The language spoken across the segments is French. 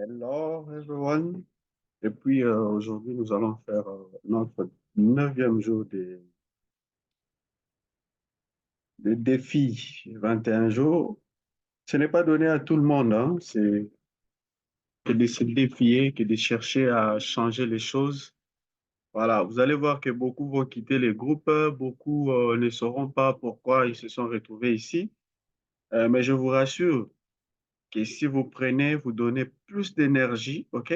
Hello everyone. Et puis aujourd'hui, nous allons faire notre neuvième jour de défi 21 jours. Ce n'est pas donné à tout le monde, hein. C'est que de se défier, que de chercher à changer les choses. Voilà, vous allez voir que beaucoup vont quitter les groupes, beaucoup ne sauront pas pourquoi ils se sont retrouvés ici. Mais je vous rassure que si vous prenez, vous donnez plus d'énergie, OK?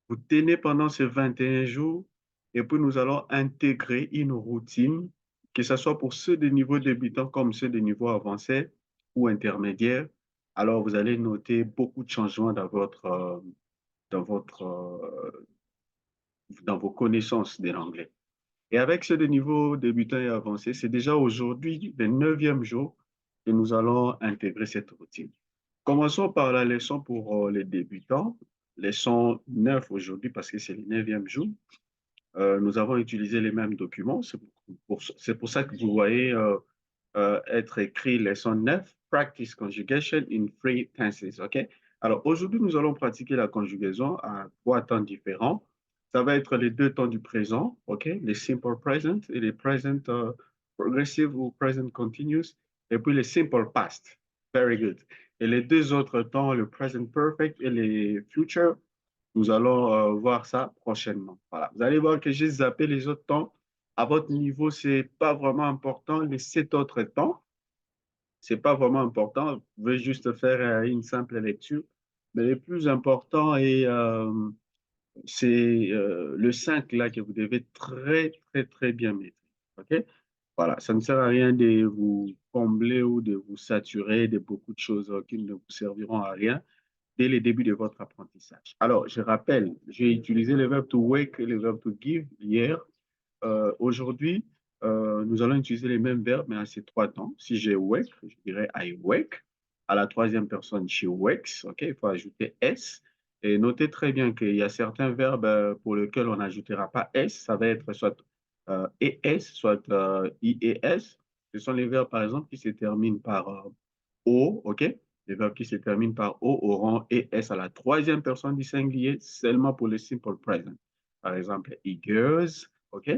Vous tenez pendant ces 21 jours et puis nous allons intégrer une routine, que ce soit pour ceux de niveau débutant comme ceux de niveau avancé ou intermédiaire. Alors, vous allez noter beaucoup de changements dans votre, dans vos connaissances de l'anglais. Et avec ceux de niveau débutant et avancé, c'est déjà aujourd'hui, le neuvième jour, que nous allons intégrer cette routine. Commençons par la leçon pour les débutants. Leçon 9 aujourd'hui parce que c'est le neuvième jour. Nous avons utilisé les mêmes documents. C'est pour ça que vous voyez être écrit leçon 9, Practice Conjugation in Three Tenses. OK? Alors, aujourd'hui, nous allons pratiquer la conjugaison à trois temps différents. Ça va être les deux temps du présent, OK? Les simple present et les present progressive ou present continuous, et puis les simple past. Very good. Et les deux autres temps, le present perfect et les future, nous allons voir ça prochainement. Voilà. Vous allez voir que j'ai zappé les autres temps. À votre niveau, c'est pas vraiment important. Les sept autres temps, c'est pas vraiment important. Vous pouvez juste faire une simple lecture. Mais le plus important c'est le 5 là que vous devez très, très, très bien maîtriser. OK? Voilà. Ça ne sert à rien de vous combler ou de vous saturer de beaucoup de choses qui ne vous serviront à rien dès le début de votre apprentissage. Alors, je rappelle, j'ai utilisé le verbe to wake et le verbe to give hier. Aujourd'hui, nous allons utiliser les mêmes verbes, mais à ces trois temps. Si j'ai wake, je dirais I wake. À la troisième personne, she wakes. OK, il faut ajouter S. Et notez très bien qu'il y a certains verbes pour lesquels on n'ajoutera pas S. Ça va être soit ES, soit IES. Ce sont les verbes, par exemple, qui se terminent par O. OK? Les verbes qui se terminent par O auront ES à la troisième personne du singulier seulement pour le simple present. Par exemple, he goes. OK?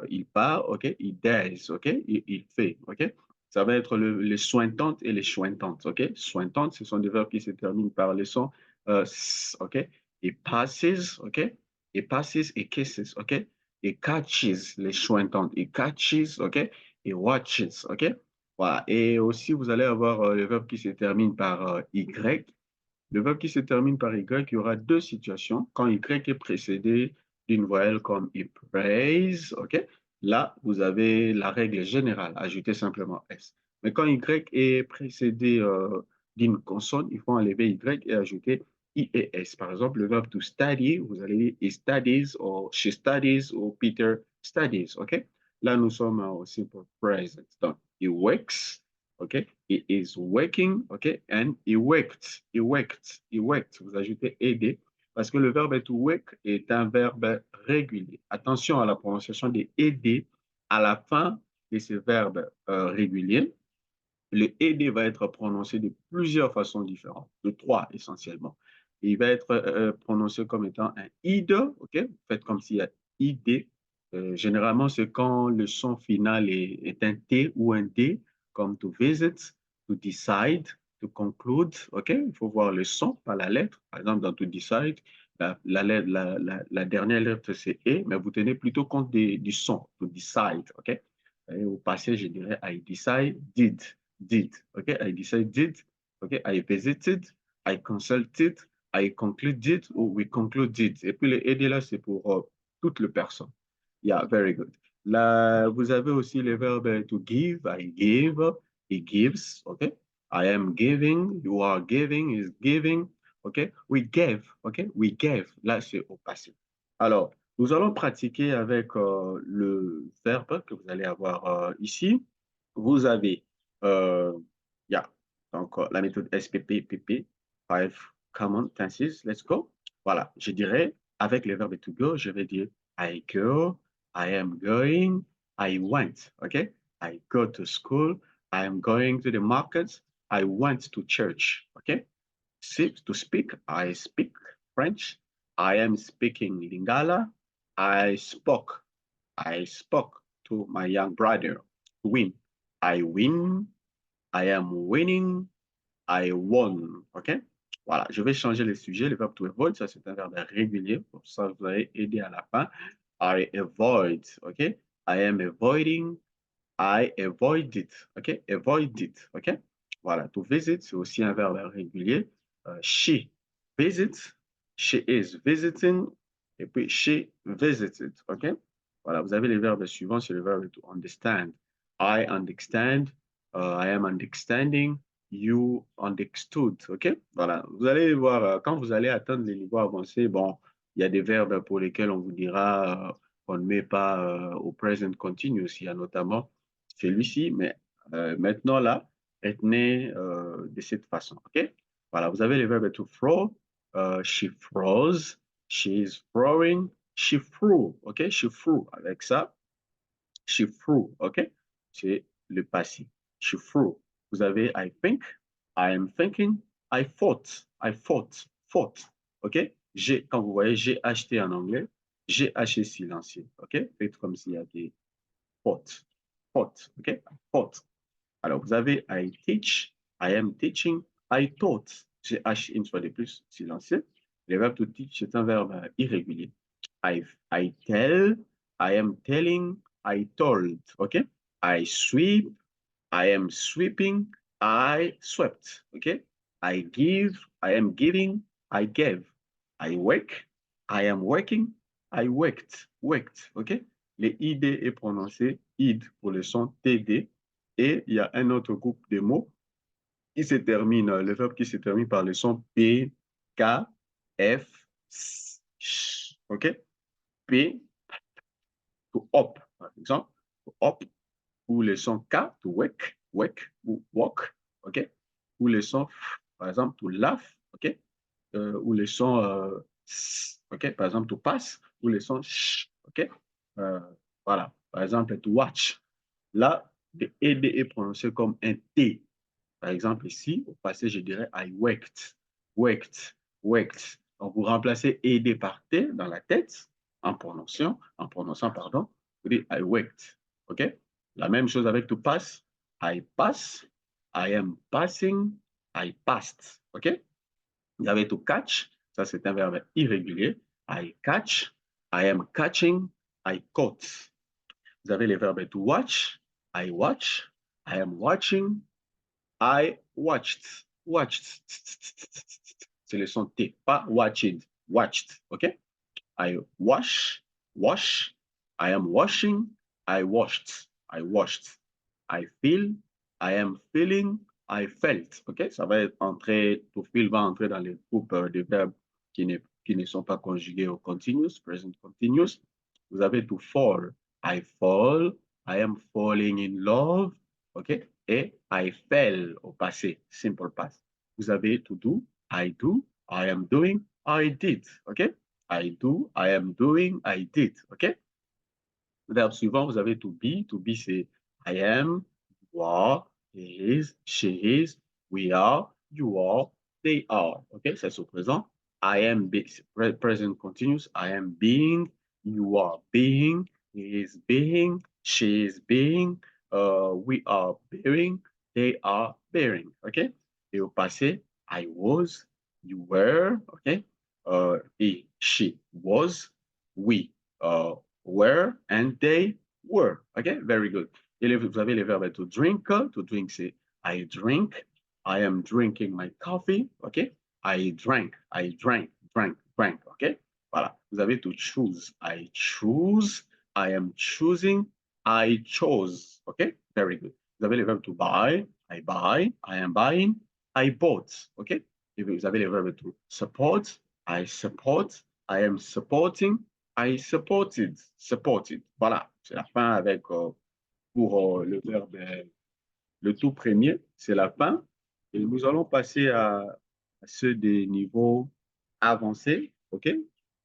Il part, OK? Il does, OK? Il fait, OK? Ça va être les sointantes et les chointantes, OK? Sointantes, ce sont des verbes qui se terminent par le son s, OK? Et passes, OK? Et passes et kisses, OK? Et catches, les chointantes. Et catches, OK? Et watches, OK? Voilà. Et aussi, vous allez avoir le verbe qui se termine par Y. Le verbe qui se termine par Y, il y aura deux situations. Quand Y est précédé d'une voyelle comme il praise, OK? Là, vous avez la règle générale, ajoutez simplement S. Mais quand Y est précédé d'une consonne, il faut enlever Y et ajouter I et S. Par exemple, le verbe to study, vous allez dire he studies, ou she studies, ou Peter studies, OK? Là, nous sommes au simple present. Donc, he wakes, OK? He is waking, OK? And he waked, he waked, he waked. Vous ajoutez ed parce que le verbe to wake est un verbe régulier. Attention à la prononciation des ed à la fin de ce verbe régulier. Le ed va être prononcé de plusieurs façons différentes, de trois essentiellement. Il va être prononcé comme étant un id, OK? Faites comme s'il y a id. Généralement, c'est quand le son final est un T ou un D, comme to visit, to decide, to conclude. OK? Il faut voir le son, pas la lettre. Par exemple, dans to decide, la dernière lettre, c'est E, mais vous tenez plutôt compte du son, to decide. OK? Et au passé, je dirais I decided, did. OK? I decided. OK? I visited, I consulted, I concluded ou we concluded. Et puis le ed là, c'est pour toute le personne. Yeah, very good. Là, vous avez aussi le verbe to give. I give, he gives. OK? I am giving, you are giving, is giving. OK? We gave. OK? We gave. Là, c'est au passé. Alors, nous allons pratiquer avec le verbe que vous allez avoir ici. Vous avez, euh, yeah, donc la méthode SPP, Five Common Tenses. Let's go. Voilà, je dirais avec le verbe to go, je vais dire I go, I am going, I went. OK? I go to school, I am going to the market, I went to church. OK? To speak, I speak. French. I am speaking Lingala. I spoke. I spoke to my young brother to win. I win. I am winning. I won. OK? Voilà, je vais changer les sujets. Le verbe to avoid, ça c'est un verbe régulier. Pour ça, vous allez aider à la fin. I avoid. OK? I am avoiding. I avoid it. OK? Avoid it. OK? Voilà, to visit, c'est aussi un verbe régulier. She visits. She is visiting. Et puis, she visited. OK? Voilà, vous avez les verbes suivants. C'est le verbe to understand. I understand. I am understanding. You understood. OK? Voilà, vous allez voir, quand vous allez atteindre les niveaux avancés, bon, il y a des verbes pour lesquels on vous dira qu'on ne met pas au present continuous. Il y a notamment celui-ci, mais maintenant là, retenez de cette façon. OK? Voilà, vous avez les verbes to throw. She throws. She is throwing. She threw. OK? She threw. Avec ça, she threw. OK? C'est le passé. She threw. Vous avez I think. I am thinking. I thought. I thought. Thought. OK? J'ai, quand vous voyez j'ai acheté en anglais, j'ai acheté silencieux. OK? Faites comme s'il y a des thought. Thought. OK? Thought. Alors, vous avez I teach, I am teaching, I taught. J'ai H une fois de plus, silencieux. Le verbe to teach, c'est un verbe irrégulier. I tell, I am telling, I told. OK? I sweep, I am sweeping, I swept. OK? I give, I am giving, I gave. I work, I am working, I worked. Worked. OK? Les ID est prononcé id pour le son TD. Et il y a un autre groupe de mots qui se termine, le verbe qui se termine par le son P, K, F, S, Ch. OK? P, to up, par exemple. To up, ou le son K, to wake, wake, ou walk. OK? Ou le son F, par exemple, to laugh. OK? Ou le son S, OK? Par exemple, to pass, ou le son Ch. OK? Euh, voilà. Par exemple, to watch. Là, le ED est prononcé comme un T. Par exemple, ici, au passé, je dirais I worked, worked, worked. Donc, vous remplacez ED par T dans la tête en prononçant, pardon, vous dites I worked. OK? La même chose avec to pass. I pass, I am passing, I passed. OK? Vous avez to catch. Ça, c'est un verbe irrégulier. I catch, I am catching, I caught. Vous avez les verbes to watch, I watch, I am watching, I watched. Watched. C'est le son T, pas watched. Watched. OK? I wash, wash. I am washing, I washed. I washed. I feel, I am feeling, I felt. OK? Ça va entrer, to feel va entrer dans les groupes de verbes qui ne sont pas conjugués au continuous, present continuous. Vous avez to fall. I fall, I am falling in love. OK? Et I fell au passé, simple past. Vous avez to do, I do, I am doing, I did. OK? I do, I am doing, I did. OK? Verbe suivant, vous avez to be. To be, c'est I am, you are, he is, she is, we are, you are, they are. OK? C'est au présent. I am, present continuous. I am being, you are being, he is being, she is being, we are bearing, they are bearing. OK? Et au passé, I was, you were, OK? He, she was, we were, and they were. OK? Very good. Et vous avez les verbes to drink. To drink, c'est I drink. I am drinking my coffee. OK? I drank. I drank. Drank. Drank. OK? Voilà. Vous avez to choose. I choose. I am choosing. I chose. OK? Very good. Vous avez les verbes to buy. I buy. I am buying. I bought. OK? Et vous avez les verbes to support. I support. I am supporting. I supported. Supported. Voilà. C'est la fin avec pour le verbe, le tout premier, c'est la fin. Et nous allons passer à ceux des niveaux avancés. OK?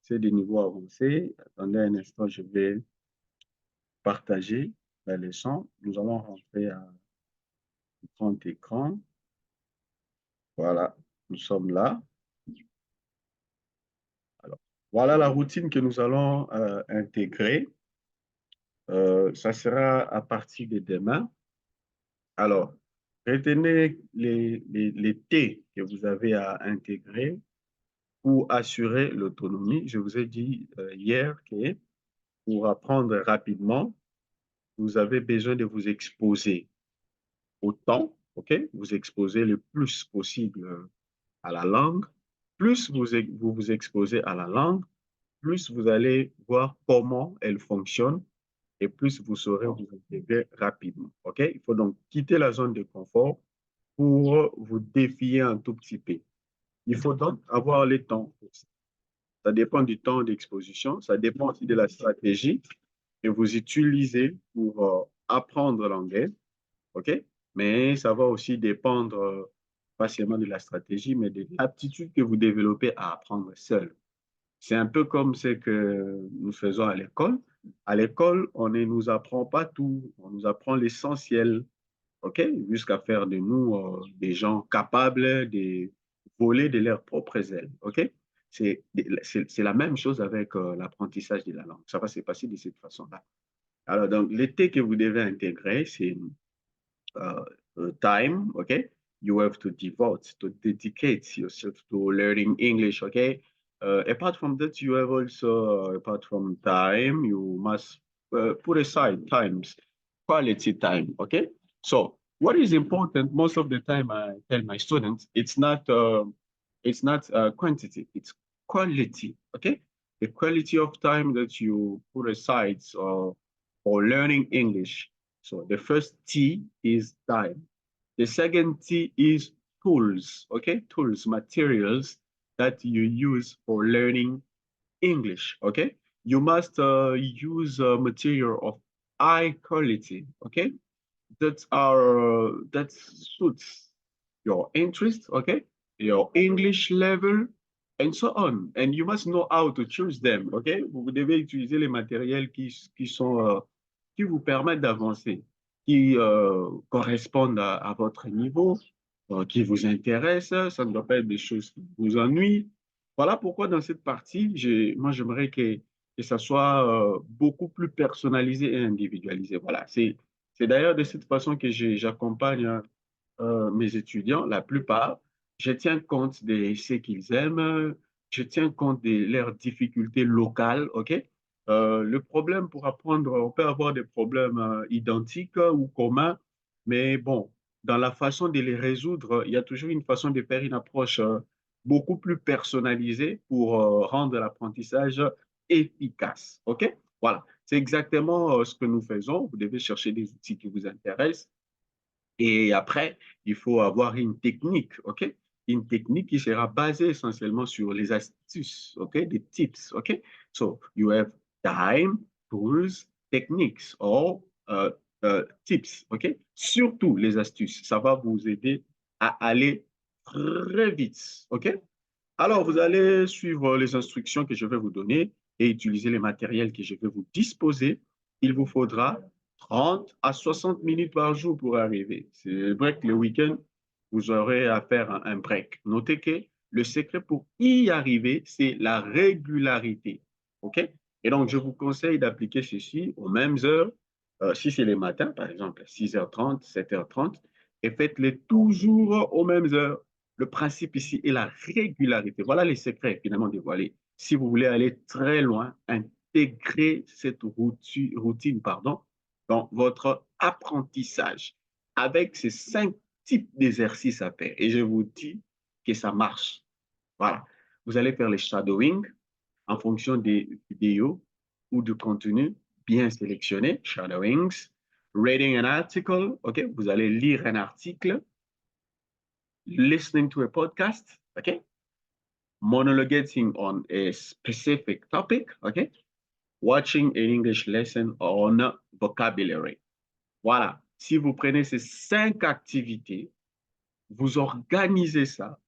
Ceux des niveaux avancés. Attendez un instant, je vais partager la leçon. Nous allons rentrer à grand écran. Voilà, nous sommes là. Voilà la routine que nous allons intégrer. Ça sera à partir de demain. Alors, retenez les T que vous avez à intégrer pour assurer l'autonomie. Je vous ai dit hier que pour apprendre rapidement, vous avez besoin de vous exposer au temps, OK? Vous exposer le plus possible à la langue. Plus vous vous exposez à la langue, plus vous allez voir comment elle fonctionne et plus vous saurez vous intégrer rapidement. OK? Il faut donc quitter la zone de confort pour vous défier un tout petit peu. Il faut donc avoir le temps. Ça dépend du temps d'exposition, ça dépend aussi de la stratégie que vous utilisez pour apprendre l'anglais. OK? Mais ça va aussi dépendre pas seulement de la stratégie, mais de l'aptitude que vous développez à apprendre seul. C'est un peu comme ce que nous faisons à l'école. À l'école, on ne nous apprend pas tout, on nous apprend l'essentiel, OK? Jusqu'à faire de nous des gens capables de voler de leurs propres ailes, OK? C'est la même chose avec l'apprentissage de la langue. Ça va se passer de cette façon-là. Alors, donc, l'été que vous devez intégrer, c'est uh, time, okay? You have to devote, to dedicate yourself to learning English, okay? Apart from that, you have also, apart from time, you must put aside times, quality time, okay? So what is important most of the time, I tell my students, it's not quantity, it's quality, okay? The quality of time that you put aside for learning English. So the first T is time. The second T is tools, okay? Tools, materials that you use for learning English, okay? You must use material of high quality, okay? That suits your interest, okay? Your English level, and so on. And you must know how to choose them, okay? Vous devez utiliser les matériels qui vous permettent d'avancer, qui correspondent à votre niveau, qui vous intéressent. Ça ne doit pas être des choses qui vous ennuient. Voilà pourquoi dans cette partie, moi j'aimerais que ça soit beaucoup plus personnalisé et individualisé. Voilà, c'est d'ailleurs de cette façon que j'accompagne mes étudiants, la plupart. Je tiens compte de ce qu'ils aiment, je tiens compte de leurs difficultés locales, OK? Le problème pour apprendre, on peut avoir des problèmes identiques ou communs, mais bon, dans la façon de les résoudre, il y a toujours une façon de faire une approche beaucoup plus personnalisée pour rendre l'apprentissage efficace, OK? Voilà, c'est exactement ce que nous faisons. Vous devez chercher des outils qui vous intéressent et après, il faut avoir une technique, OK? Une technique qui sera basée essentiellement sur les astuces, OK? Des tips, OK? So, you have time, tools, techniques, or tips, OK? Surtout les astuces. Ça va vous aider à aller très vite, OK? Alors, vous allez suivre les instructions que je vais vous donner et utiliser les matériels que je vais vous disposer. Il vous faudra 30 à 60 minutes par jour pour arriver. C'est vrai que le week-end, vous aurez à faire un break. Notez que le secret pour y arriver, c'est la régularité. OK? Et donc, je vous conseille d'appliquer ceci aux mêmes heures. Si c'est les matins, par exemple, 6h30, 7h30, et faites-les toujours aux mêmes heures. Le principe ici est la régularité. Voilà les secrets finalement dévoilés. Si vous voulez aller très loin, intégrez cette routine pardon, dans votre apprentissage avec ces 5 types d'exercices à faire. Et je vous dis que ça marche. Voilà. Vous allez faire les shadowing en fonction des vidéos ou du contenu bien sélectionné. Shadowings. Reading an article. OK. Vous allez lire un article. Listening to a podcast, okay? Monologuing on a specific topic, okay? Watching an English lesson on vocabulary. Voilà. Si vous prenez ces 5 activités, vous organisez ça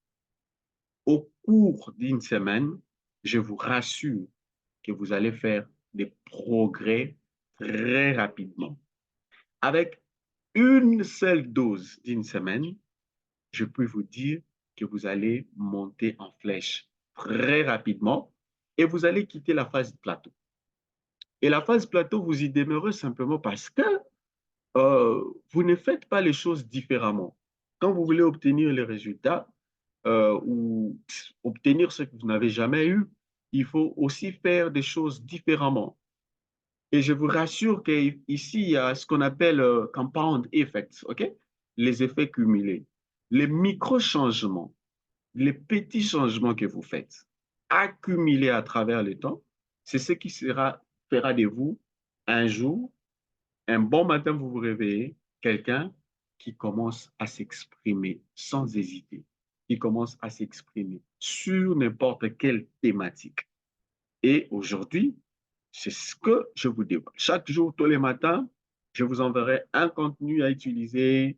au cours d'une semaine, je vous rassure que vous allez faire des progrès très rapidement. Avec une seule dose d'une semaine, je peux vous dire que vous allez monter en flèche très rapidement et vous allez quitter la phase plateau. Et la phase plateau, vous y demeurez simplement parce que vous ne faites pas les choses différemment. Quand vous voulez obtenir les résultats ou obtenir ce que vous n'avez jamais eu, il faut aussi faire des choses différemment. Et je vous rassure qu'ici, il y a ce qu'on appelle compound effects, OK? Les effets cumulés. Les micro-changements, les petits changements que vous faites, accumulés à travers le temps, c'est ce qui fera de vous un jour, un bon matin, vous vous réveillez, quelqu'un qui commence à s'exprimer sans hésiter, qui commence à s'exprimer sur n'importe quelle thématique. Et aujourd'hui, c'est ce que je vous dévoile. Chaque jour, tous les matins, je vous enverrai un contenu à utiliser,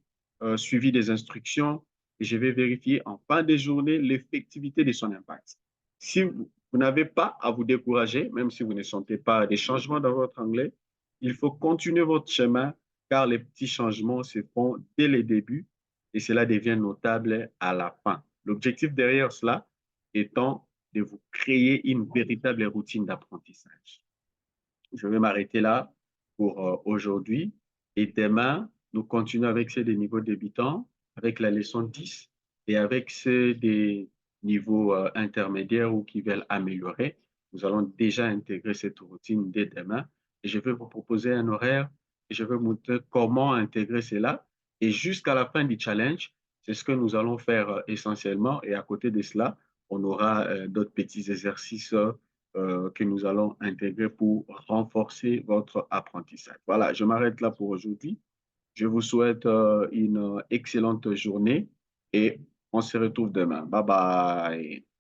suivi des instructions, et je vais vérifier en fin de journée l'effectivité de son impact. Si vous n'avez pas à vous décourager, même si vous ne sentez pas des changements dans votre anglais, il faut continuer votre chemin car les petits changements se font dès le début et cela devient notable à la fin. L'objectif derrière cela étant de vous créer une véritable routine d'apprentissage. Je vais m'arrêter là pour aujourd'hui. Et demain, nous continuons avec ceux des niveaux débutants, avec la leçon 10 et avec ceux des niveaux intermédiaires ou qui veulent améliorer. Nous allons déjà intégrer cette routine dès demain. Et je vais vous proposer un horaire et je vais vous montrer comment intégrer cela. Et jusqu'à la fin du challenge, c'est ce que nous allons faire essentiellement. Et à côté de cela, on aura d'autres petits exercices que nous allons intégrer pour renforcer votre apprentissage. Voilà, je m'arrête là pour aujourd'hui. Je vous souhaite une excellente journée et on se retrouve demain. Bye bye.